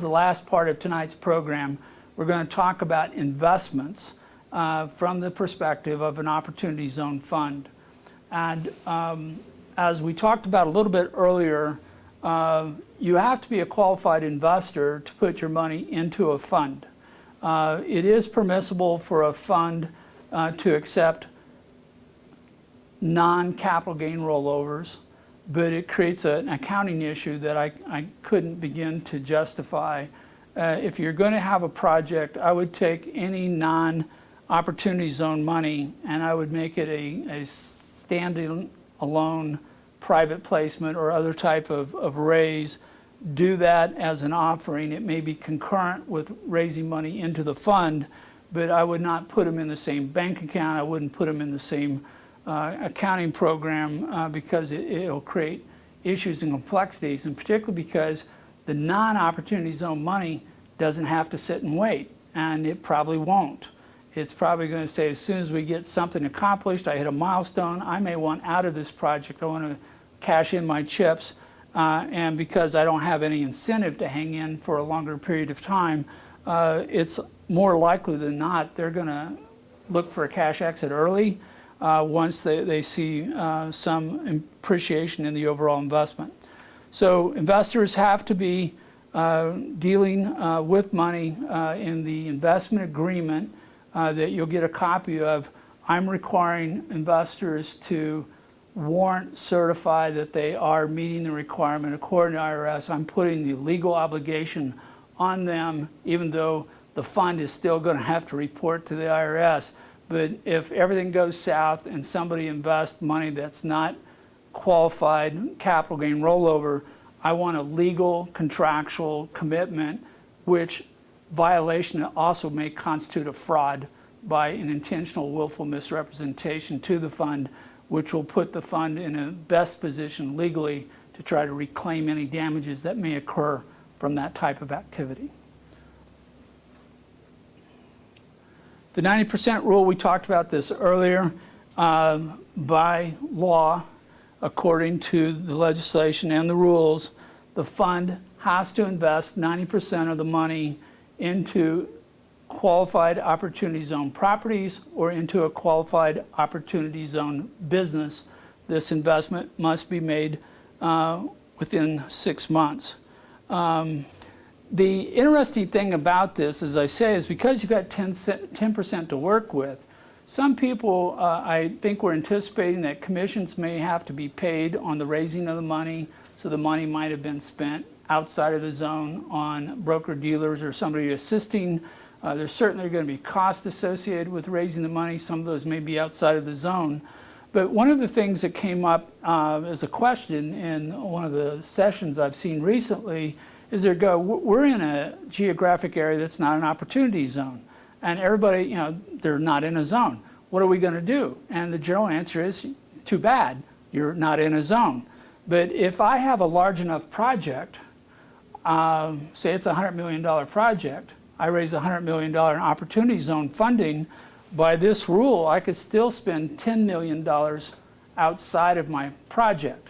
the last part of tonight's program, we're going to talk about investments from the perspective of an Opportunity Zone fund. And as we talked about a little bit earlier, you have to be a qualified investor to put your money into a fund. It is permissible for a fund to accept non-capital gain rollovers, but it creates an accounting issue that I couldn't begin to justify. If you're going to have a project, I would take any non-Opportunity Zone money and I would make it a standing alone private placement or other type of raise. Do that as an offering. It may be concurrent with raising money into the fund, but I would not put them in the same bank account. I wouldn't put them in the same accounting program because it'll create issues and complexities, and particularly because the non-Opportunity Zone money doesn't have to sit and wait, and it probably won't. It's probably going to say, as soon as we get something accomplished, I hit a milestone, I may want out of this project, I want to cash in my chips, and because I don't have any incentive to hang in for a longer period of time, it's more likely than not they're going to look for a cash exit early once they see some appreciation in the overall investment. So investors have to be dealing with money in the investment agreement that you'll get a copy of. I'm requiring investors to warrant certify that they are meeting the requirement according to IRS. I'm putting the legal obligation on them, even though the fund is still going to have to report to the IRS. But if everything goes south and somebody invests money that's not qualified capital gain rollover, I want a legal contractual commitment, which violation also may constitute a fraud by an intentional willful misrepresentation to the fund, which will put the fund in a best position legally to try to reclaim any damages that may occur from that type of activity. The 90% rule, we talked about this earlier. By law, according to the legislation and the rules, the fund has to invest 90% of the money into qualified Opportunity Zone properties or into a qualified Opportunity Zone business. This investment must be made within 6 months. The interesting thing about this, as I say, is because you've got 10% to work with, some people, I think, were anticipating that commissions may have to be paid on the raising of the money, so the money might have been spent outside of the zone on broker-dealers or somebody assisting. There's certainly going to be costs associated with raising the money. Some of those may be outside of the zone. But one of the things that came up as a question in one of the sessions I've seen recently is we're in a geographic area that's not an Opportunity Zone. And everybody, they're not in a zone. What are we going to do? And the general answer is, too bad, you're not in a zone. But if I have a large enough project, say it's a $100 million project, I raise $100 million in Opportunity Zone funding, by this rule, I could still spend $10 million outside of my project.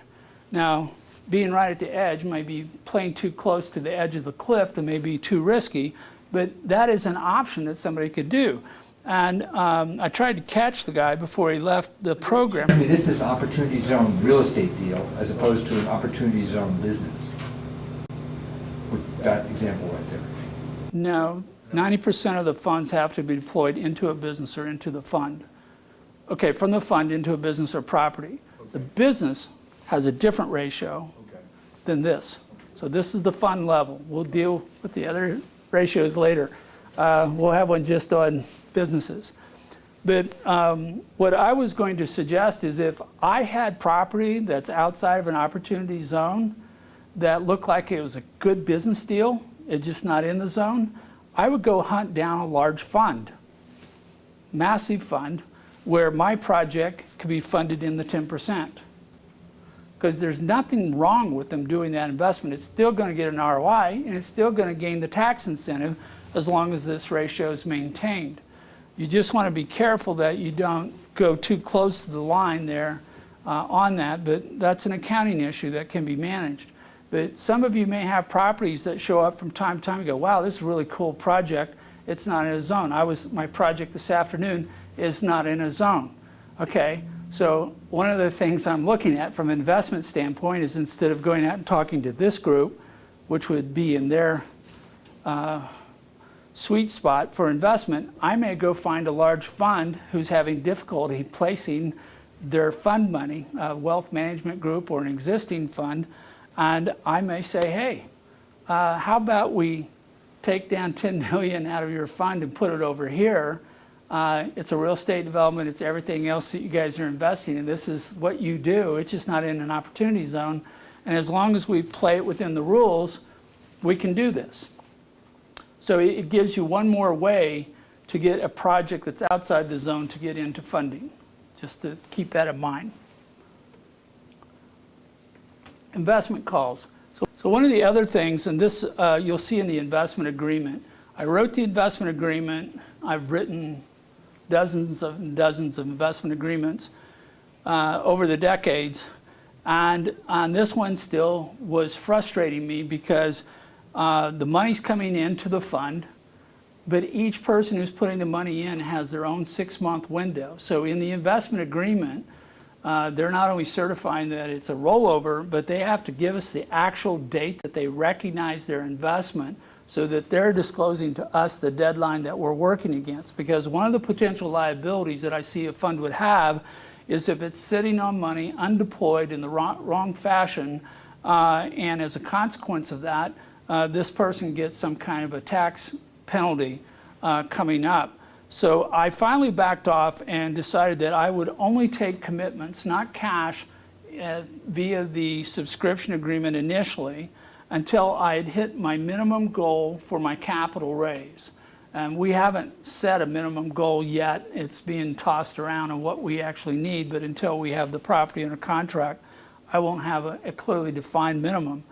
Now, being right at the edge may be playing too close to the edge of the cliff, that may be too risky, but that is an option that somebody could do. And I tried to catch the guy before he left the program. I mean, this is an Opportunity Zone real estate deal as opposed to an Opportunity Zone business. With that example right there. No, 90% of the funds have to be deployed into a business or into the fund. Okay, from the fund into a business or property. Okay. The business has a different ratio than this. So this is the fund level. We'll deal with the other ratios later. We'll have one just on businesses. But what I was going to suggest is if I had property that's outside of an Opportunity Zone that looked like it was a good business deal, it's just not in the zone, I would go hunt down a large fund, massive fund, where my project could be funded in the 10%. Because there's nothing wrong with them doing that investment. It's still going to get an ROI, and it's still going to gain the tax incentive as long as this ratio is maintained. You just want to be careful that you don't go too close to the line there on that, but that's an accounting issue that can be managed. But some of you may have properties that show up from time to time and go, wow, this is a really cool project. It's not in a zone. My project this afternoon is not in a zone. Okay, so one of the things I'm looking at from an investment standpoint is instead of going out and talking to this group, which would be in their sweet spot for investment, I may go find a large fund who's having difficulty placing their fund money, a wealth management group or an existing fund, and I may say, hey, how about we take down 10 million out of your fund and put it over here. It's a real estate development. It's everything else that you guys are investing in. This is what you do. It's just not in an opportunity zone. And as long as we play it within the rules, we can do this. So it gives you one more way to get a project that's outside the zone to get into funding, just to keep that in mind. Investment calls. So one of the other things, and this you'll see in the investment agreement, I wrote the investment agreement. I've written dozens and dozens of investment agreements over the decades. And on this one still was frustrating me because the money's coming into the fund, but each person who's putting the money in has their own 6-month window. So in the investment agreement, they're not only certifying that it's a rollover, but they have to give us the actual date that they recognize their investment so that they're disclosing to us the deadline that we're working against. Because one of the potential liabilities that I see a fund would have is if it's sitting on money undeployed in the wrong fashion, and as a consequence of that, this person gets some kind of a tax penalty coming up. So I finally backed off and decided that I would only take commitments, not cash, via the subscription agreement initially, until I had hit my minimum goal for my capital raise. And we haven't set a minimum goal yet. It's being tossed around on what we actually need, but until we have the property under contract, I won't have a clearly defined minimum.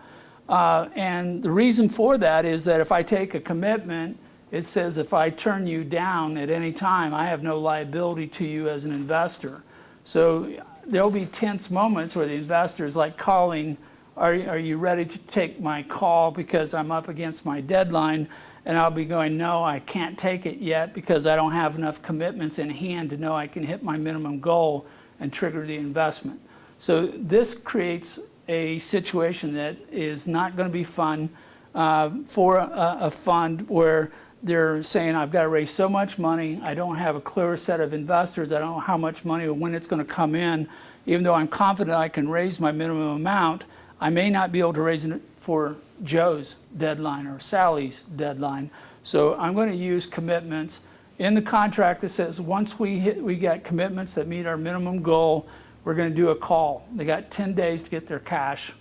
And the reason for that is that if I take a commitment, it says if I turn you down at any time, I have no liability to you as an investor. So there'll be tense moments where the investor is like calling, are you ready to take my call because I'm up against my deadline? And I'll be going, no, I can't take it yet because I don't have enough commitments in hand to know I can hit my minimum goal and trigger the investment. So this creates a situation that is not going to be fun for a fund where they're saying, I've got to raise so much money. I don't have a clear set of investors. I don't know how much money or when it's going to come in. Even though I'm confident I can raise my minimum amount, I may not be able to raise it for Joe's deadline or Sally's deadline. So I'm going to use commitments. In the contract, it says once we get commitments that meet our minimum goal, we're going to do a call. They got 10 days to get their cash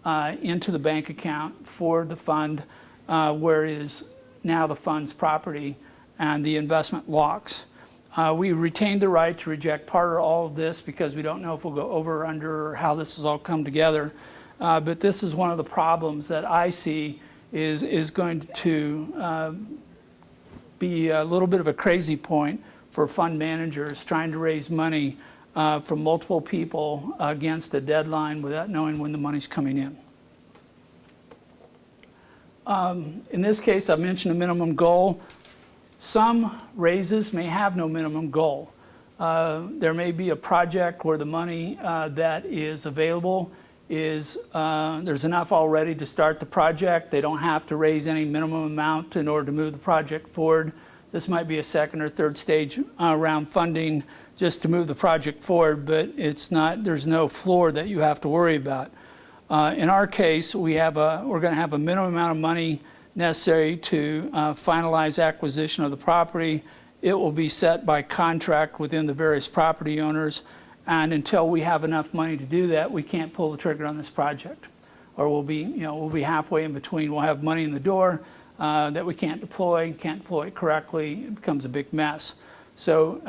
into the bank account for the fund, where it is now the fund's property and the investment locks. We retained the right to reject part or all of this because we don't know if we'll go over or under or how this has all come together. But this is one of the problems that I see is going to be a little bit of a crazy point for fund managers trying to raise money from multiple people against a deadline without knowing when the money's coming in. In this case, I mentioned a minimum goal. Some raises may have no minimum goal. There may be a project where the money that is available is there's enough already to start the project. They don't have to raise any minimum amount in order to move the project forward. This might be a second or third stage round funding just to move the project forward, but it's not, there's no floor that you have to worry about. In our case, we're going to have a minimum amount of money necessary to finalize acquisition of the property. It will be set by contract within the various property owners, and until we have enough money to do that, we can't pull the trigger on this project. Or we'll be halfway in between. We'll have money in the door that we can't deploy it correctly. It becomes a big mess. So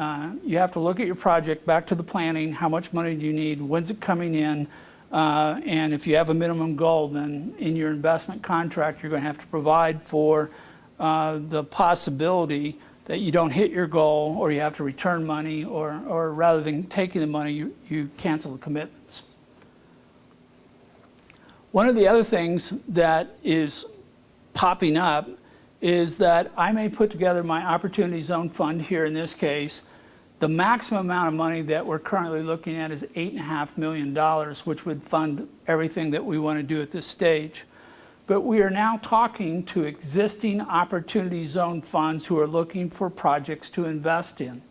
you have to look at your project, back to the planning, how much money do you need, when's it coming in, and if you have a minimum goal, then in your investment contract, you're going to have to provide for the possibility that you don't hit your goal, or you have to return money, or rather than taking the money, you cancel the commitments. One of the other things that is popping up is that I may put together my Opportunity Zone Fund here in this case. The maximum amount of money that we're currently looking at is $8.5 million, which would fund everything that we want to do at this stage. But we are now talking to existing Opportunity Zone funds who are looking for projects to invest in.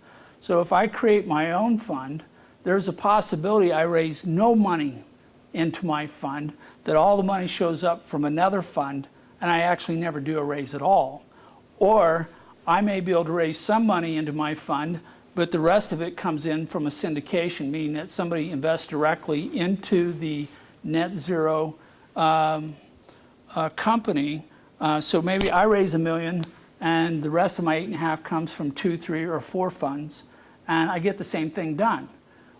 So if I create my own fund, there's a possibility I raise no money into my fund, that all the money shows up from another fund, and I actually never do a raise at all. Or I may be able to raise some money into my fund, but the rest of it comes in from a syndication, meaning that somebody invests directly into the NetZero company. So maybe I raise $1 million, and the rest of my 8.5 comes from 2, 3, or 4 funds, and I get the same thing done.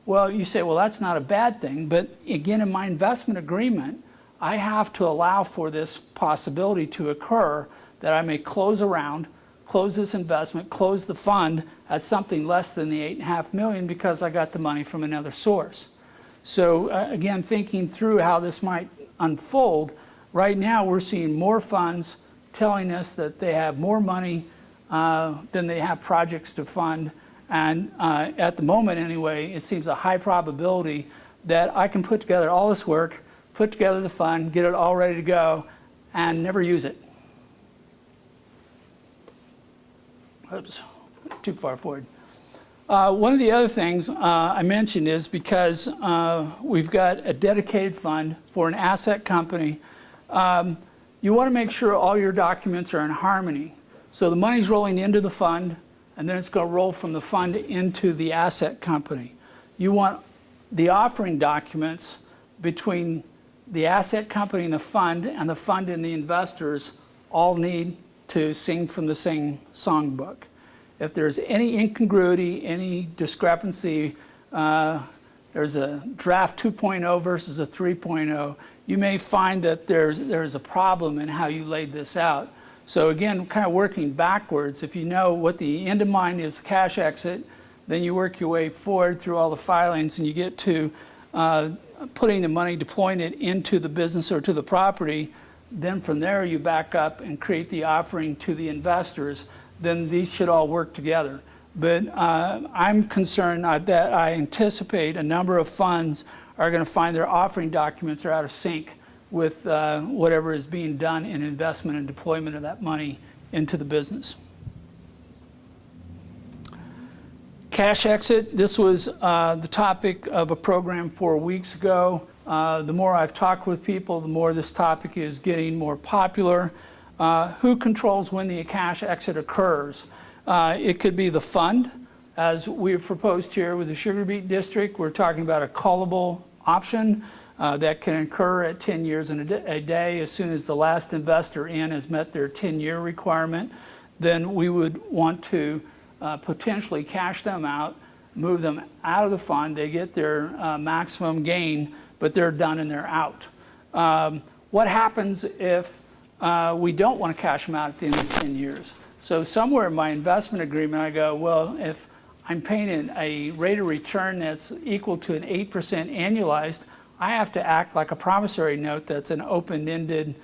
Well, you say, well, that's not a bad thing, but again, in my investment agreement, I have to allow for this possibility to occur, that I may close a round, close this investment, close the fund at something less than the $8.5 million because I got the money from another source. So again, thinking through how this might unfold, right now we're seeing more funds telling us that they have more money than they have projects to fund. And at the moment anyway, it seems a high probability that I can put together all this work, put together the fund, get it all ready to go, and never use it. Oops, too far forward. One of the other things I mentioned is because we've got a dedicated fund for an asset company, you want to make sure all your documents are in harmony. So the money's rolling into the fund, and then it's going to roll from the fund into the asset company. You want the offering documents between the asset company and the fund and the investors all need to sing from the same songbook. If there's any incongruity, any discrepancy, there's a draft 2.0 versus a 3.0, you may find that there's a problem in how you laid this out. So again, kind of working backwards, if you know what the end of mind is, cash exit, then you work your way forward through all the filings and you get to putting the money, deploying it into the business or to the property. Then from there you back up and create the offering to the investors. Then these should all work together. But I'm concerned that I anticipate a number of funds are going to find their offering documents are out of sync with whatever is being done in investment and deployment of that money into the business. Cash exit, this was the topic of a program 4 weeks ago. The more I've talked with people, the more this topic is getting more popular. Who controls when the cash exit occurs? It could be the fund, as we've proposed here with the Sugar Beet District. We're talking about a callable option that can occur at 10 years and a day. As soon as the last investor in has met their 10-year requirement, then we would want to potentially cash them out, move them out of the fund. They get their maximum gain, but they're done and they're out. What happens if we don't want to cash them out at the end of 10 years? So somewhere in my investment agreement, I go, well, if I'm paying a rate of return that's equal to an 8% annualized, I have to act like a promissory note that's an open-ended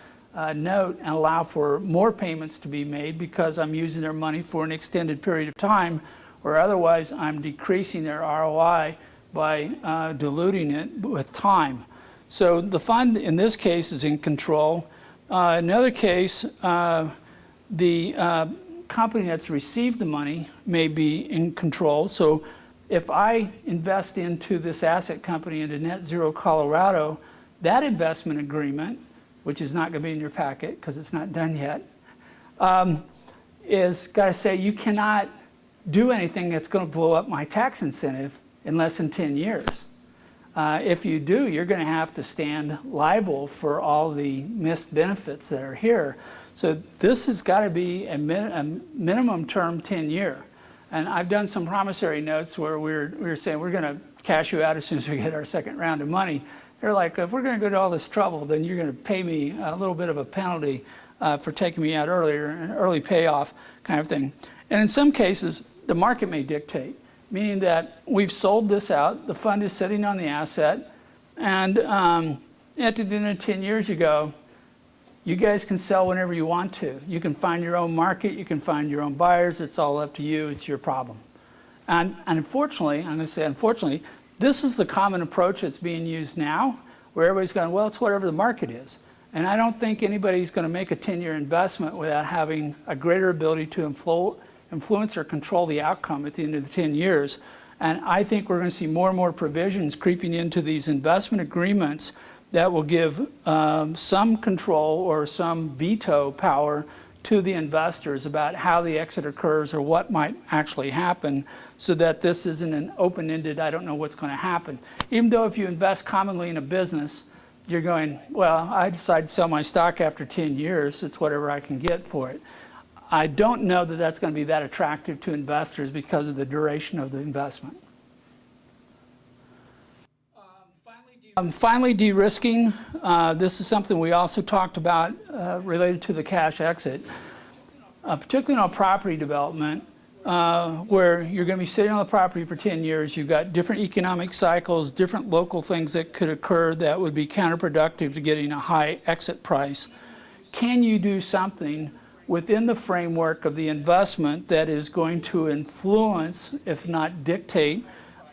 note and allow for more payments to be made because I'm using their money for an extended period of time, or otherwise I'm decreasing their ROI by diluting it with time. So the fund in this case is in control. Another case, the company that's received the money may be in control. So if I invest into this asset company into NetZero Colorado, that investment agreement, which is not going to be in your packet because it's not done yet, is got to say you cannot do anything that's going to blow up my tax incentive in less than 10 years. If you do, you're going to have to stand liable for all the missed benefits that are here. So this has got to be a minimum term 10-year. And I've done some promissory notes where we're saying we're going to cash you out as soon as we get our second round of money. They're like, if we're going to go to all this trouble, then you're going to pay me a little bit of a penalty for taking me out earlier, an early payoff kind of thing. And in some cases, the market may dictate, meaning that we've sold this out, the fund is sitting on the asset, and at the end of 10 years, you go, you guys can sell whenever you want to. You can find your own market. You can find your own buyers. It's all up to you. It's your problem. And unfortunately, I'm going to say unfortunately, this is the common approach that's being used now, where everybody's going, well, it's whatever the market is. And I don't think anybody's going to make a 10-year investment without having a greater ability to influence or control the outcome at the end of the 10 years. And I think we're going to see more and more provisions creeping into these investment agreements that will give some control or some veto power to the investors about how the exit occurs or what might actually happen, so that this isn't an open-ended, I don't know what's going to happen. Even though if you invest commonly in a business, you're going, well, I decide to sell my stock after 10 years, it's whatever I can get for it. I don't know that that's going to be that attractive to investors because of the duration of the investment. Finally, de-risking. This is something we also talked about related to the cash exit, particularly on property development, where you're going to be sitting on the property for 10 years. You've got different economic cycles, different local things that could occur that would be counterproductive to getting a high exit price. Can you do something within the framework of the investment that is going to influence, if not dictate,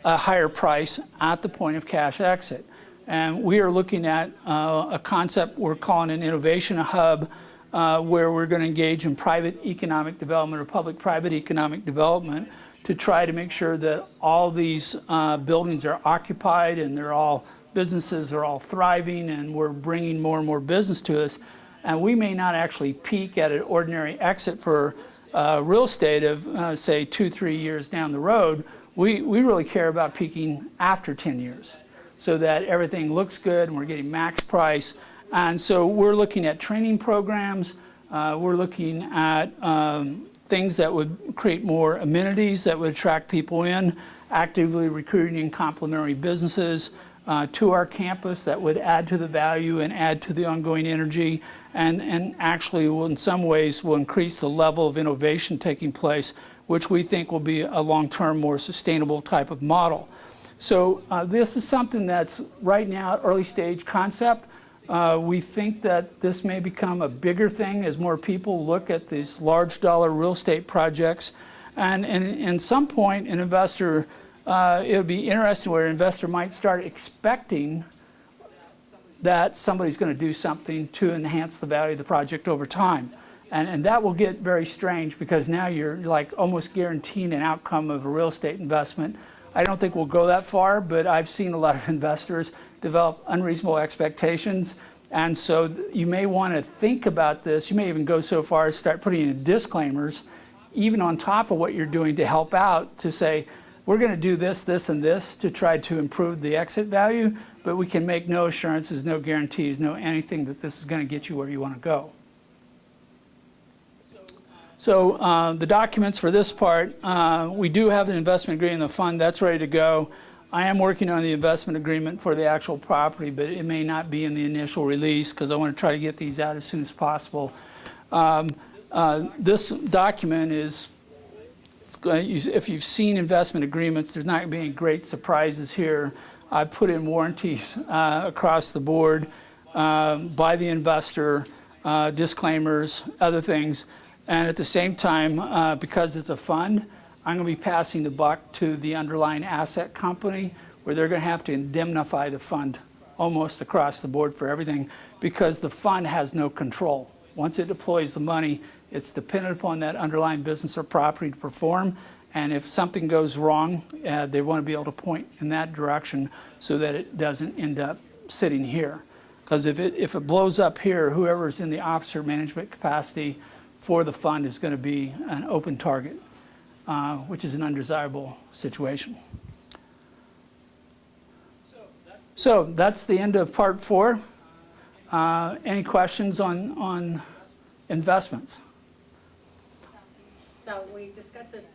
a higher price at the point of cash exit? And we are looking at a concept we're calling an innovation hub, where we're going to engage in private economic development or public-private economic development to try to make sure that all these buildings are occupied and businesses are all thriving, and we're bringing more and more business to us. And we may not actually peak at an ordinary exit for real estate of, say, 2-3 years down the road. We really care about peaking after 10 years so that everything looks good and we're getting max price. And so we're looking at training programs. We're looking at things that would create more amenities that would attract people in, actively recruiting complementary businesses to our campus that would add to the value and add to the ongoing energy, and actually will, in some ways, will increase the level of innovation taking place, which we think will be a long-term, more sustainable type of model. So this is something that's right now early stage concept. We think that this may become a bigger thing as more people look at these large dollar real estate projects. And in some point, an investor, it would be interesting where an investor might start expecting that somebody's going to do something to enhance the value of the project over time. And that will get very strange, because now you're like almost guaranteeing an outcome of a real estate investment. I don't think we'll go that far, but I've seen a lot of investors develop unreasonable expectations. And so you may want to think about this. You may even go so far as start putting in disclaimers, even on top of what you're doing to help out, to say, we're going to do this, this, and this to try to improve the exit value, but we can make no assurances, no guarantees, no anything that this is going to get you where you want to go. So the documents for this part, we do have an investment agreement in the fund. That's ready to go. I am working on the investment agreement for the actual property, but it may not be in the initial release because I want to try to get these out as soon as possible. This document is, if you've seen investment agreements, there's not going to be any great surprises here. I put in warranties across the board by the investor, disclaimers, other things. And at the same time, because it's a fund, I'm going to be passing the buck to the underlying asset company, where they're going to have to indemnify the fund almost across the board for everything, because the fund has no control. Once it deploys the money, it's dependent upon that underlying business or property to perform. And if something goes wrong, they want to be able to point in that direction so that it doesn't end up sitting here. Because if it blows up here, whoever's in the officer management capacity for the fund is going to be an open target, which is an undesirable situation. So that's the end of part 4. Any questions on investments? So we discussed this